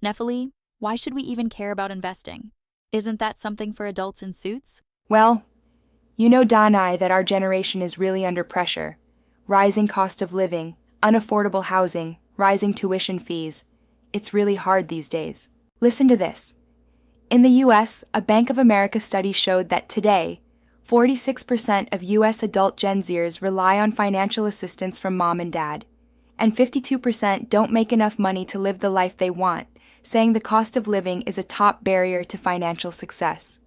Nephili, why should we even care about investing? Isn't that something for adults in suits? Well, you know, Danai, that our generation is really under pressure. Rising cost of living, unaffordable housing, rising tuition fees. It's really hard these days. Listen to this. In the US, a Bank of America study showed that today, 46% of US adult Gen Zers rely on financial assistance from mom and dad, and 52% don't make enough money to live the life they want, saying the cost of living is a top barrier to financial success.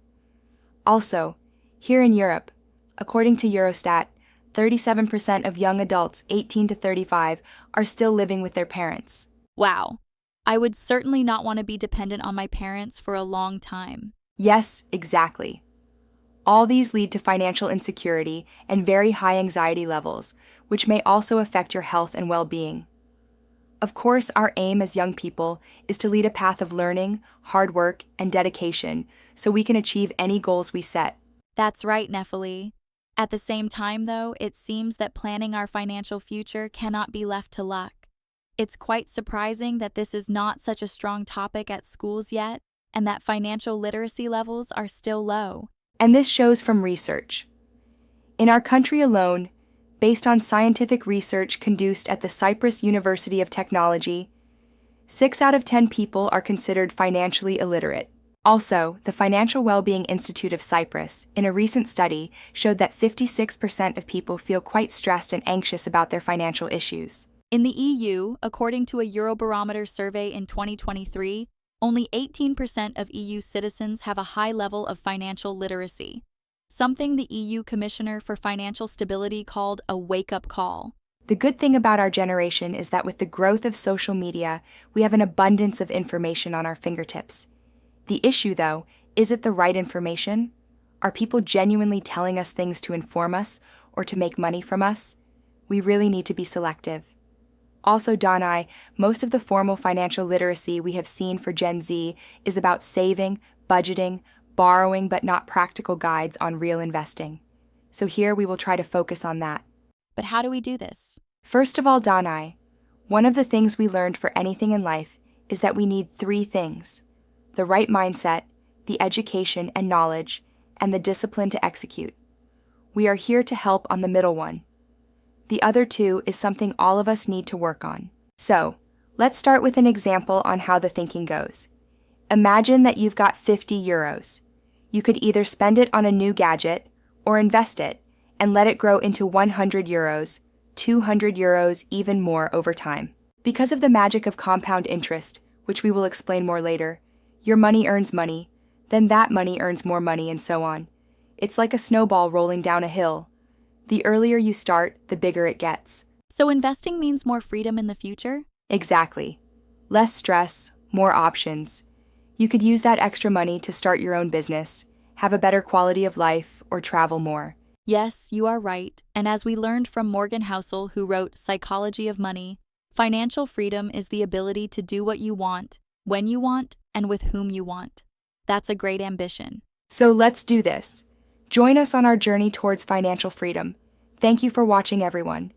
Also, here in Europe, according to Eurostat, 37% of young adults 18 to 35 are still living with their parents. Wow. I would certainly not want to be dependent on my parents for a long time. Yes, exactly. All these lead to financial insecurity and very high anxiety levels, which may also affect your health and well-being. Of course, our aim as young people is to lead a path of learning, hard work, and dedication so we can achieve any goals we set. That's right, Nephili. At the same time, though, it seems that planning our financial future cannot be left to luck. It's quite surprising that this is not such a strong topic at schools yet, and that financial literacy levels are still low. And this shows from research. In our country alone, based on scientific research conducted at the Cyprus University of Technology, 6 out of 10 people are considered financially illiterate. Also, the Financial Wellbeing Institute of Cyprus, in a recent study, showed that 56% of people feel quite stressed and anxious about their financial issues. In the EU, according to a Eurobarometer survey in 2023, only 18% of EU citizens have a high level of financial literacy, something the EU Commissioner for Financial Stability called a wake-up call. The good thing about our generation is that with the growth of social media, we have an abundance of information on our fingertips. The issue, though, is it the right information? Are people genuinely telling us things to inform us or to make money from us? We really need to be selective. Also, Danai, most of the formal financial literacy we have seen for Gen Z is about saving, budgeting, borrowing, but not practical guides on real investing. So here we will try to focus on that. But how do we do this? First of all, Danai, one of the things we learned for anything in life is that we need 3 things: the right mindset, the education and knowledge, and the discipline to execute. We are here to help on the middle one. The other 2 is something all of us need to work on. So, let's start with an example on how the thinking goes. Imagine that you've got 50 euros. You could either spend it on a new gadget or invest it and let it grow into 100 euros, 200 euros, even more over time. Because of the magic of compound interest, which we will explain more later, your money earns money, then that money earns more money, and so on. It's like a snowball rolling down a hill. The earlier you start, the bigger it gets. So investing means more freedom in the future? Exactly. Less stress, more options. You could use that extra money to start your own business, have a better quality of life, or travel more. Yes, you are right. And as we learned from Morgan Housel, who wrote Psychology of Money, financial freedom is the ability to do what you want, when you want, and with whom you want. That's a great ambition. So let's do this. Join us on our journey towards financial freedom. Thank you for watching, everyone.